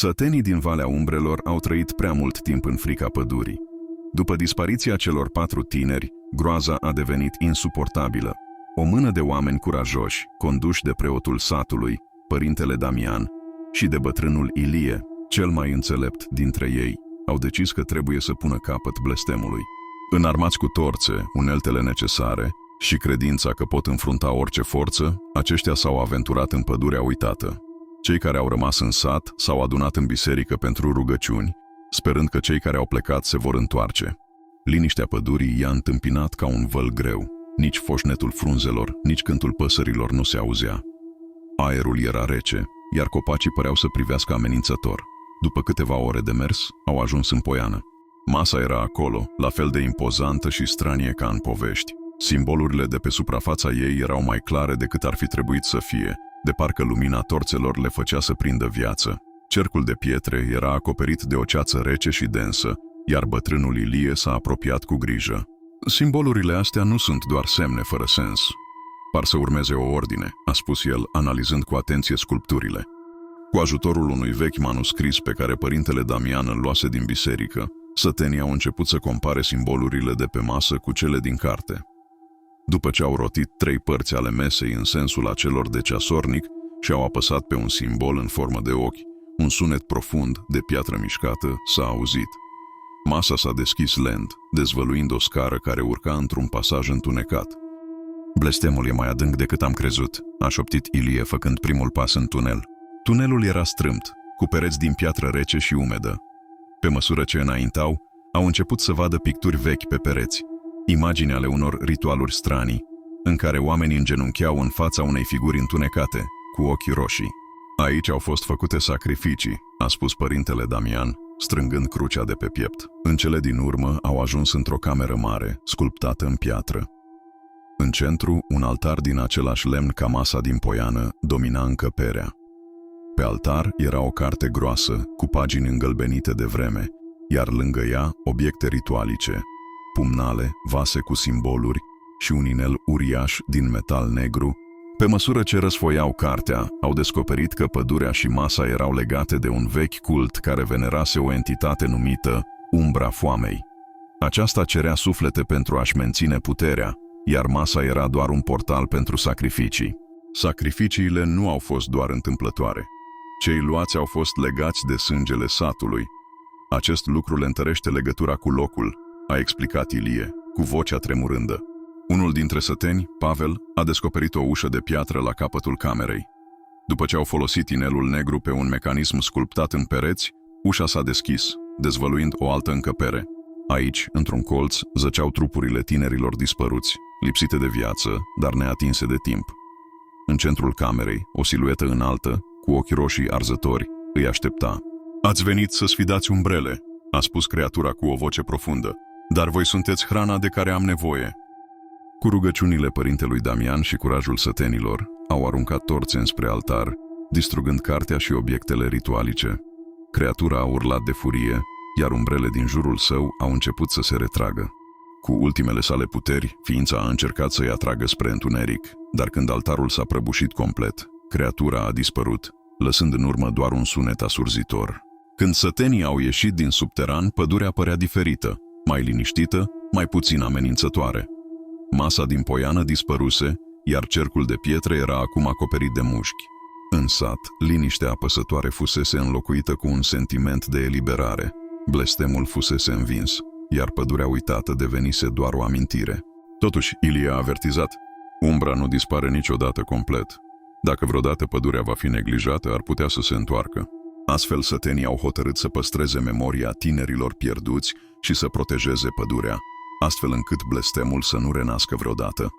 Sătenii din Valea Umbrelor au trăit prea mult timp în frica pădurii. După dispariția celor 4 tineri, groaza a devenit insuportabilă. O mână de oameni curajoși, conduși de preotul satului, părintele Damian, și de bătrânul Ilie, cel mai înțelept dintre ei, au decis că trebuie să pună capăt blestemului. Înarmați cu torțe, uneltele necesare și credința că pot înfrunta orice forță, aceștia s-au aventurat în pădurea uitată. Cei care au rămas în sat s-au adunat în biserică pentru rugăciuni, sperând că cei care au plecat se vor întoarce. Liniștea pădurii i-a întâmpinat ca un văl greu. Nici foșnetul frunzelor, nici cântul păsărilor nu se auzea. Aerul era rece, iar copacii păreau să privească amenințător. După câteva ore de mers, au ajuns în poiană. Masa era acolo, la fel de impozantă și stranie ca în povești. Simbolurile de pe suprafața ei erau mai clare decât ar fi trebuit să fie, de parcă lumina torțelor le făcea să prindă viață. Cercul de pietre era acoperit de o ceață rece și densă, iar bătrânul Ilie s-a apropiat cu grijă. Simbolurile astea nu sunt doar semne fără sens. Par să urmeze o ordine, a spus el, analizând cu atenție sculpturile. Cu ajutorul unui vechi manuscris pe care părintele Damian îl luase din biserică, sătenii au început să compare simbolurile de pe masă cu cele din carte. După ce au rotit 3 părți ale mesei în sensul acelor de ceasornic și au apăsat pe un simbol în formă de ochi, un sunet profund de piatră mișcată s-a auzit. Masa s-a deschis lent, dezvăluind o scară care urca într-un pasaj întunecat. Blestemul e mai adânc decât am crezut, a șoptit Ilie făcând primul pas în tunel. Tunelul era strâmt, cu pereți din piatră rece și umedă. Pe măsură ce înaintau, au început să vadă picturi vechi pe pereți, imagini ale unor ritualuri stranii, în care oamenii îngenuncheau în fața unei figuri întunecate, cu ochii roșii. Aici au fost făcute sacrificii, a spus părintele Damian, strângând crucea de pe piept. În cele din urmă au ajuns într-o cameră mare, sculptată în piatră. În centru, un altar din același lemn ca masa din poiană domina încăperea. Pe altar era o carte groasă, cu pagini îngălbenite de vreme, iar lângă ea obiecte ritualice, pumnale, vase cu simboluri și un inel uriaș din metal negru. Pe măsură ce răsfoiau cartea, au descoperit că pădurea și masa erau legate de un vechi cult care venerase o entitate numită Umbra Foamei. Aceasta cerea suflete pentru a-și menține puterea, iar masa era doar un portal pentru sacrificii. Sacrificiile nu au fost doar întâmplătoare. Cei luați au fost legați de sângele satului. Acest lucru le întărește legătura cu locul, a explicat Ilie, cu vocea tremurândă. Unul dintre săteni, Pavel, a descoperit o ușă de piatră la capătul camerei. După ce au folosit inelul negru pe un mecanism sculptat în pereți, ușa s-a deschis, dezvăluind o altă încăpere. Aici, într-un colț, zăceau trupurile tinerilor dispăruți, lipsite de viață, dar neatinse de timp. În centrul camerei, o siluetă înaltă, cu ochi roșii arzători, îi aștepta. Ați venit să sfidați umbrele, a spus creatura cu o voce profundă, dar voi sunteți hrana de care am nevoie. Cu rugăciunile părintelui Damian și curajul sătenilor, au aruncat torțe înspre altar, distrugând cartea și obiectele ritualice. Creatura a urlat de furie, iar umbrele din jurul său au început să se retragă. Cu ultimele sale puteri, ființa a încercat să-i atragă spre întuneric, dar când altarul s-a prăbușit complet, creatura a dispărut, lăsând în urmă doar un sunet asurzitor. Când sătenii au ieșit din subteran, pădurea părea diferită, mai liniștită, mai puțin amenințătoare. Masa din poiană dispăruse, iar cercul de pietre era acum acoperit de mușchi. În sat, liniștea apăsătoare fusese înlocuită cu un sentiment de eliberare. Blestemul fusese învins, iar pădurea uitată devenise doar o amintire. Totuși, Ilie a avertizat, umbra nu dispare niciodată complet. Dacă vreodată pădurea va fi neglijată, ar putea să se întoarcă. Astfel, sătenii au hotărât să păstreze memoria tinerilor pierduți și să protejeze pădurea, astfel încât blestemul să nu renască vreodată.